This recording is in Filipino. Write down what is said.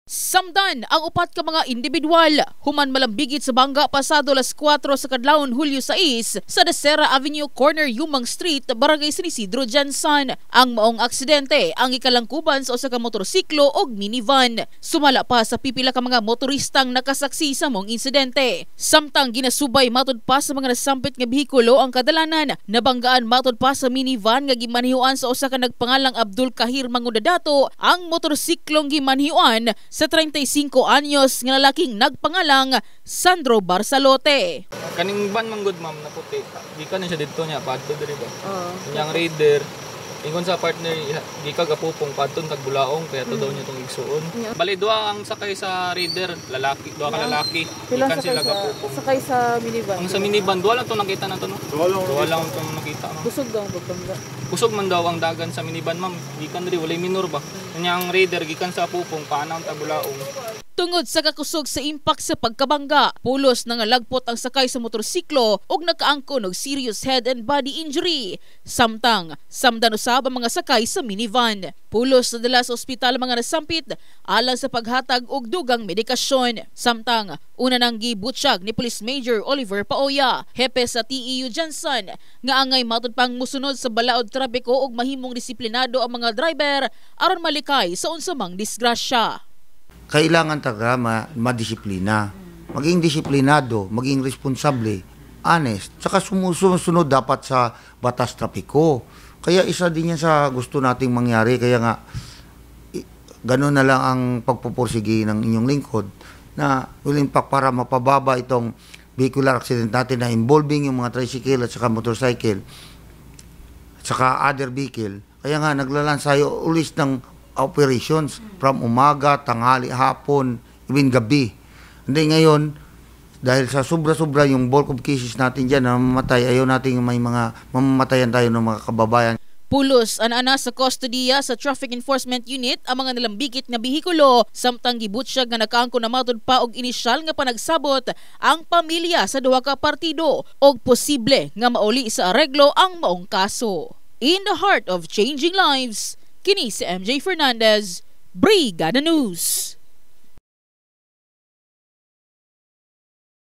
Samdan ang upat ka mga individual human malambigit sa bangga pasado alas 4 sa kadlawon Hulyo 6 sa Desera Avenue Corner Yumang Street, Barangay San Isidro, Jansan. Ang maong aksidente ang ikalangkuban sa usa ka motorsiklo ug minivan. Sumala pa sa pipila ka mga motoristang nakasaksi sa maong insidente. Samtang ginasubay matud pa sa mga nasampit nga bihikulo ang kadalanan, nabanggaan matud pa sa minivan nga gimanhiuan sa usa ka nagpangalang Abdul Kahir Mangudadato ang motorsiklong gimanhiuan sa 35 anyos nga lalaking nagpangalang Sandro Barsalote. Kaning van manggod ma'am na puti. Gikan na siya dito niya padto diri ba. Yang raider ingon sa partner gika gapupong padton tag bulaong kaya to daw niya tong igsuon. Bali duha ang sakay sa raider, lalaki, duha ka lalaki. Gikan sila gapupong. Sakay sa minivan. Ang sa minivan duha lang to nakita na to no. Duha lang to nakita. Kusog daw ang pagpangga. Kusog man daw ang dagan sa minivan ma'am. Gikan diri walay minor ba. Kanyang raider gikan sa pupong paanaw tag bulaong. Tungod sa kakusog sa impact sa pagkabangga, pulos na nga lagpot ang sakay sa motorsiklo ug nakaangkon og serious head and body injury. Samtang usab ang mga sakay sa minivan. Pulos na dala sa ospital ang mga nasampit alang sa paghatag og dugang medikasyon. Samtang una nang gibutyag ni Police Major Oliver Paoya, hepe sa TEU Jansan, nga angay matud pang musunod sa balaod trapiko ug mahimong disiplinado ang mga driver aron malikay sa unsa mang disgrasya. Kailangan taga madisiplina. Maging disiplinado, maging responsable, honest. Saka sumusunod dapat sa batas trapiko. Kaya isa din yan sa gusto nating mangyari. Kaya nga, gano'n na lang ang pagpupursige ng inyong lingkod na ulimpak para mapababa itong vehicular accident natin na involving yung mga tricycle at saka motorcycle at saka other vehicle. Kaya nga, naglalansayo ulis ng operations from umaga, tanghali, hapon, even gabi. Hindi ngayon, dahil sa sobra-sobra yung bulk of cases natin dyan na mamamatay, ayaw natin may mga mamamatayan tayo ng mga kababayan. Pulos ana sa kustodiya sa Traffic Enforcement Unit ang mga nalambigit nga bihikulo, samtang gibutyag nga nakaangkon na matud pa og inisyal nga panagsabot ang pamilya sa duha ka partido og posible nga mauli sa areglo ang maong kaso. In the heart of changing lives, kini si MJ Fernandez, Brigada News.